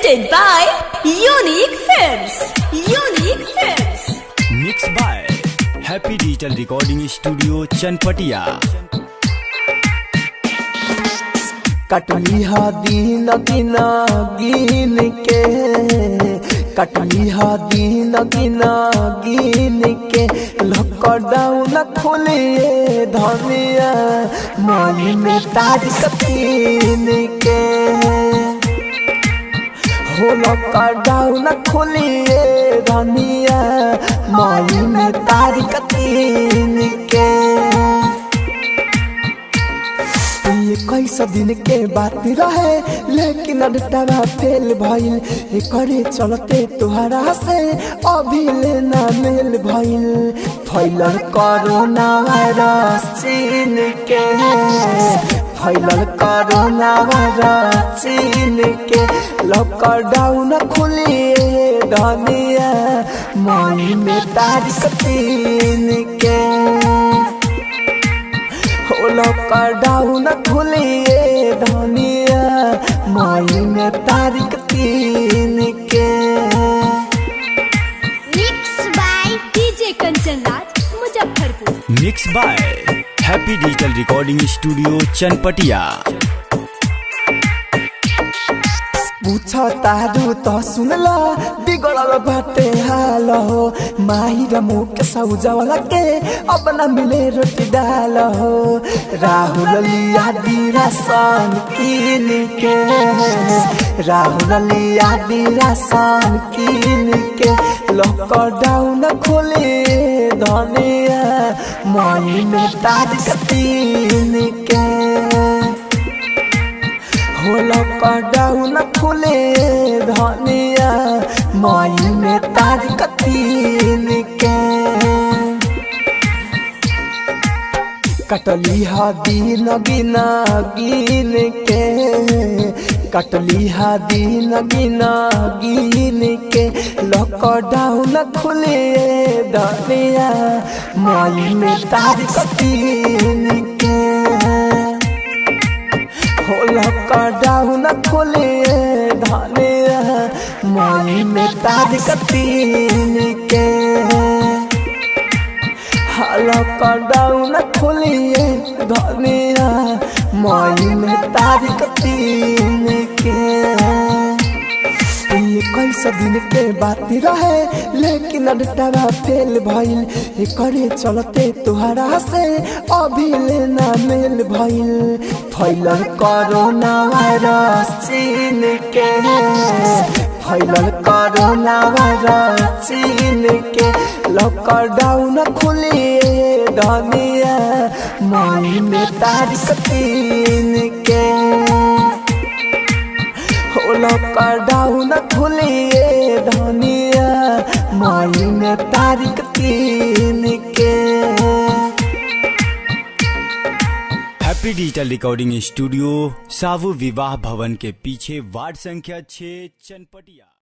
presented by Unique Films. Unique Films. Mixed by Happy Digital Recording Studio Chanpatia. कटली हा दीन गिना गिन के, कटली हा दीन गिना गिन के, लॉकडाउन खोलिए धनिया मई में तारीख 3 के हो। लॉकडाउन खोलिए धनिया मई में तारीख 3 के। कैसा दिन के बात रहे लेकिन अड्डा फेल भइल, करे चलते तुहरा से अभी लेना मेल भइल। फैलल कोरोना वायरस चीन के, फैलल कोरोना वायरस चीन के, लॉकडाउन खुलिए धनिया मई में तारीख 3 के हो। लॉकडाउन खुलिए धनिया मई में तारीख 3 के। Mixed by DJ Kanchan Raj, Muzaffarpur. Mixed by Happy Digital Recording Studio Chanpatia. पूछा तारू तो सुनला बिगड़ल बाटे हाल हो, माहिर मुख सौजवला के अब न मिले रोटी डाल हो। राहुल लिया राशन कीन के, राहुल लिया राशन कीन के, लॉकडाउन खोले धनिया मई में तारीख 3 के हो। लॉकडाउन खुले धनिया मई में तारीख 3 के। कटली हा दीन गिना गिन के, कटली हा दीन गिना गिन के, लॉकडाउन खुले धनिया मई में तारीख 3 के हो। लॉकडाउन खोलिए धनिया मई में तारीख 3 के। लॉकडाउन खोलिए धनिया मई में तारीख 3 के। कैसा दिन के बात रहे लेकिन अड्डा फेल भइल, करे चलते तुहरा से अभी लेना मेल भइल। फैलल कोरोना वायरस चीन के, फैलल कोरोना वायरस चीन के, लॉकडाउन खुलिए धनिया मई में तारीख 3 के हो। लॉकडाउन खुलिए धनिया मई में तारीख 3 के। हैप्पी डिजिटल रिकॉर्डिंग स्टूडियो सावु विवाह भवन के पीछे वार्ड संख्या 6 चनपटिया।